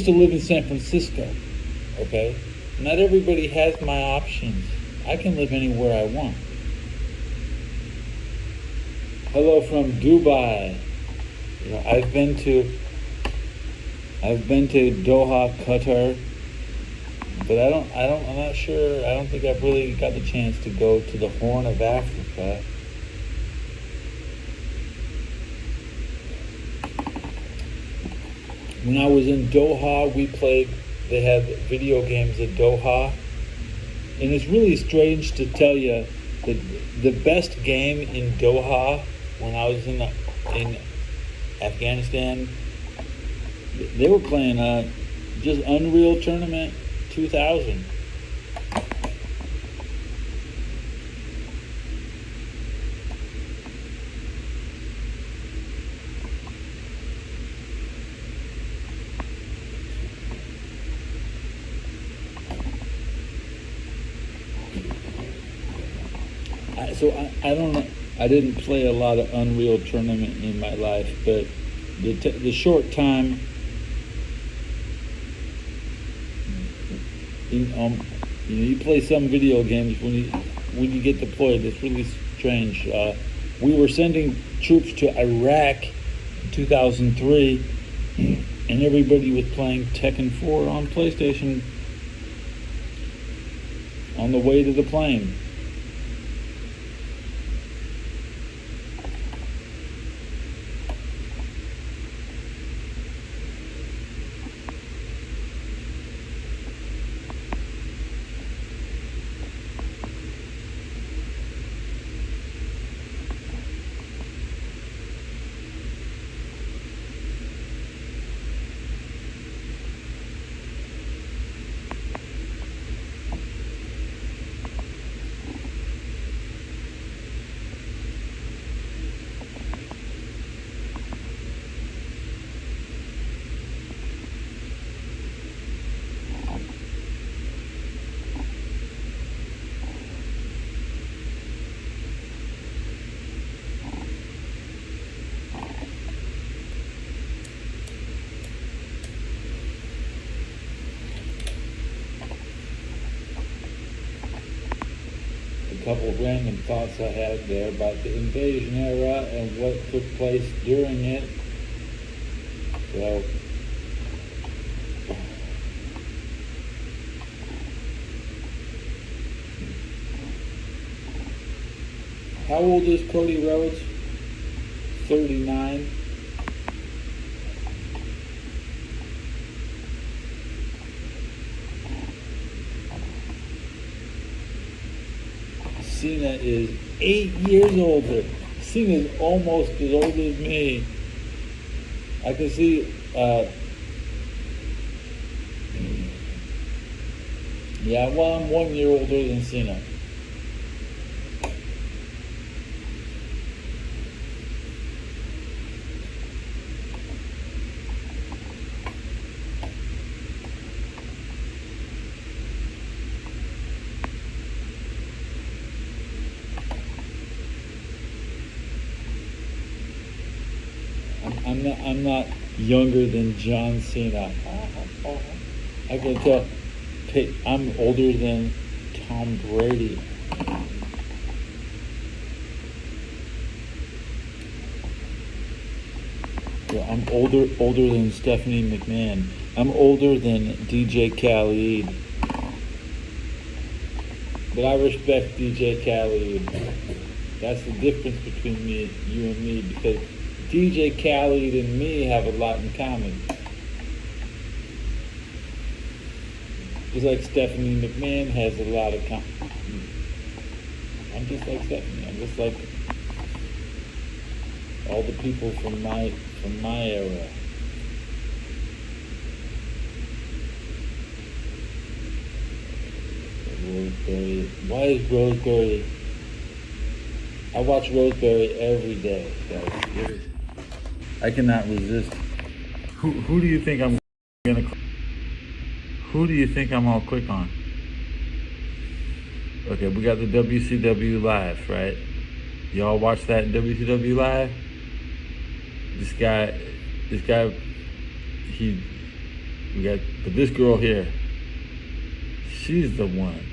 to live in San Francisco. Okay? Not everybody has my options. I can live anywhere I want. Hello from Dubai. I've been to Doha, Qatar, but I'm not sure. I don't think I've really got the chance to go to the Horn of Africa. When I was in Doha, they have video games at Doha. And it's really strange to tell you that the best game in Doha, when I was in Afghanistan, they were playing just Unreal Tournament 2000. So I don't know. I didn't play a lot of Unreal Tournament in my life, but the short time you play some video games when you get deployed. It's really strange. We were sending troops to Iraq in 2003, and everybody was playing Tekken 4 on PlayStation on the way to the plane. Couple of random thoughts I had there about the invasion era and what took place during it. So, how old is Cody Rhodes? 39. Cena is 8 years older. Cena is almost as old as me. I can see, yeah, well, I'm 1 year older than Cena. I'm not younger than John Cena. I can tell. I'm older than Tom Brady. Yeah, I'm older than Stephanie McMahon. I'm older than DJ Khaled. But I respect DJ Khaled. That's the difference between you and me, because DJ Khaled and me have a lot in common. Just like Stephanie McMahon has a lot of common. I'm just like Stephanie. I'm just like all the people from my era. Roseberry. Why is Roseberry? I watch Roseberry every day, guys. I cannot resist. Who do you think I'm gonna? Who do you think I'm gonna click on? Okay, we got the WCW Live, right? Y'all watch that in WCW Live? This guy, but this girl here, she's the one.